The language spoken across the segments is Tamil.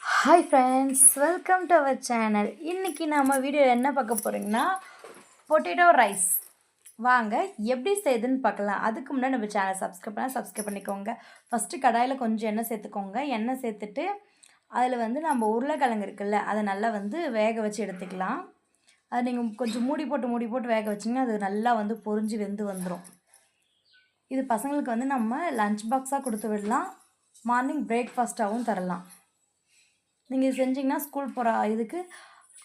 Hi friends, welcome to our channel. இன்றைக்கி நம்ம வீடியோவில் என்ன பார்க்க போகிறீங்கன்னா பொட்டேட்டோ ரைஸ். வாங்க எப்படி செய்யுதுன்னு பார்க்கலாம். அதுக்கு முன்னாடி நம்ம சேனல் சப்ஸ்கிரைப் பண்ணிக்கோங்க. ஃபஸ்ட்டு கடாயில் கொஞ்சம் எண்ணெய் சேர்த்துக்கோங்க. எண்ணெய் சேர்த்துட்டு அதில் நம்ம உருளைக்கிழங்கு இருக்குல்ல, அதை நல்லா வேக வச்சு எடுத்துக்கலாம். அதை நீங்கள் கொஞ்சம் மூடி போட்டு வேக வச்சிங்கன்னா அது நல்லா பொரிஞ்சு வெந்து வந்துடும். இது பசங்களுக்கு நம்ம லஞ்ச் பாக்ஸாக கொடுத்து விடலாம், மார்னிங் பிரேக்ஃபாஸ்ட்டாகவும் தரலாம். நீங்கள் செஞ்சிங்கன்னா ஸ்கூல் போகிற இதுக்கு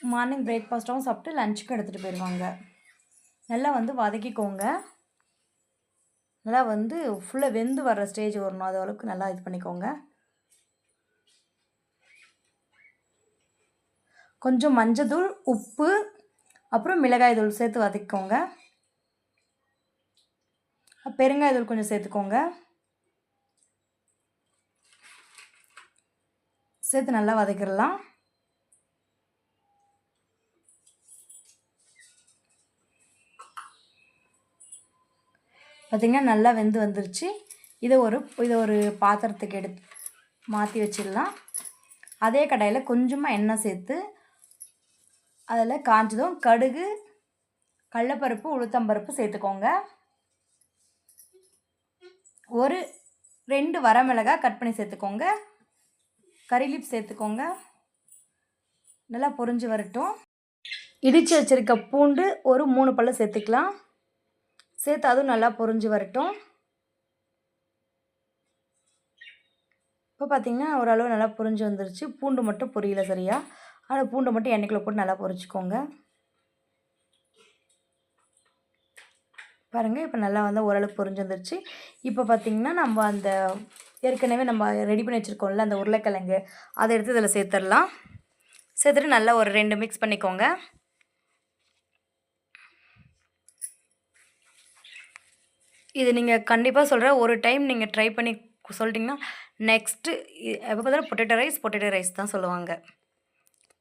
மார்னிங் பிரேக்ஃபாஸ்ட்டாகவும் சாப்பிட்டு லஞ்சுக்கும் எடுத்துகிட்டு போயிடுவாங்க. நல்லா வதக்கிக்கோங்க. நல்லா ஃபுல்லாக வெந்து வர்ற ஸ்டேஜ் வரணும், அது அளவுக்கு நல்லா இது பண்ணிக்கோங்க. கொஞ்சம் மஞ்சத்தூள், உப்பு, அப்புறம் மிளகாய் தூள் சேர்த்து வதக்கிக்கோங்க. பெருங்காயத்தூள் கொஞ்சம் சேர்த்துக்கோங்க. சேர்த்து நல்லா வதக்கிடலாம். பார்த்திங்கன்னா நல்லா வெந்து வந்துருச்சு. இதை ஒரு பாத்திரத்துக்கு எடுத்து மாற்றி வச்சிடலாம். அதே கடாயில் கொஞ்சமாக எண்ணெய் சேர்த்து அதில் காஞ்சதும் கடுகு, கடலைப்பருப்பு, உளுத்தம்பருப்பு சேர்த்துக்கோங்க. ஒரு 2 வரமிளகாய் கட் பண்ணி சேர்த்துக்கோங்க. கறி லீஃப் சேர்த்துக்கோங்க. நல்லா பொரிஞ்சு வரட்டும். இடித்து வச்சுருக்க பூண்டு ஒரு 3 பல்லு சேர்த்துக்கலாம். சேர்த்து அதுவும் நல்லா பொரிஞ்சு வரட்டும். இப்போ பார்த்திங்கன்னா ஓரளவு நல்லா பொரிஞ்சு வந்துருச்சு. பூண்டு மட்டும் பொரியல சரியா, ஆனால் பூண்டை மட்டும் எண்ணெய்க்குள்ளே போட்டு நல்லா பொரிச்சிக்கோங்க. பாருங்கள், இப்போ நல்லா ஓரளவுக்கு பொரிஞ்சு வந்துருச்சு. இப்போ பார்த்திங்கன்னா நம்ம அந்த ஏற்கனவே நம்ம ரெடி பண்ணி வச்சுருக்கோம்ல அந்த உருளைக்கிழங்கு, அதை எடுத்து இதில் சேர்த்துடலாம். சேர்த்துட்டு நல்லா ஒரு 2 மிக்ஸ் பண்ணிக்கோங்க. இது நீங்கள் கண்டிப்பாக சொல்கிறேன், ஒரு டைம் நீங்கள் ட்ரை பண்ணி சொல்லிட்டிங்கன்னா நெக்ஸ்ட்டு எப்போ பார்த்தாலும் பொட்டேட்டோ ரைஸ் தான் சொல்லுவாங்க.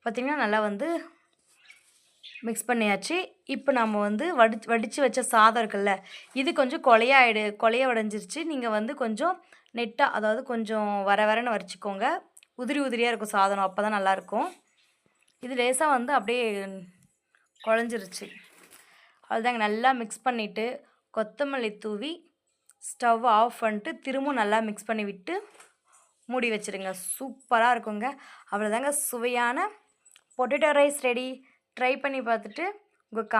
பார்த்திங்கன்னா நல்லா மிக்ஸ் பண்ணியாச்சு. இப்போ நம்ம வடித்து வச்ச சாதம் இருக்குல்ல, இது கொஞ்சம் கொலைய உடஞ்சிருச்சு. நீங்கள் கொஞ்சம் நெட்டாக, அதாவது கொஞ்சம் வரன்னு வரைச்சிக்கோங்க. உதிரியாக இருக்கும் சாதம், அப்போ தான் நல்லாயிருக்கும். இது லேசாக அப்படியே குழஞ்சிருச்சு. அதுதாங்க, நல்லா மிக்ஸ் பண்ணிவிட்டு கொத்தமல்லி தூவி ஸ்டவ் ஆஃப் பண்ணிட்டு திரும்பவும் நல்லா மிக்ஸ் பண்ணி விட்டு மூடி வச்சுருங்க. சூப்பராக இருக்குங்க. அவ்வளோதாங்க, சுவையான பொட்டேட்டோ ரைஸ் ரெடி. ட்ரை பண்ணி பார்த்துட்டு உங்கள்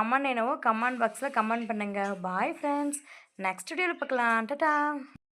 கமெண்ட் பாக்ஸில் கமெண்ட் பண்ணுங்கள். பாய் ஃப்ரெண்ட்ஸ், நெக்ஸ்ட் வீடியோவில் பார்க்கலாம். டாடா.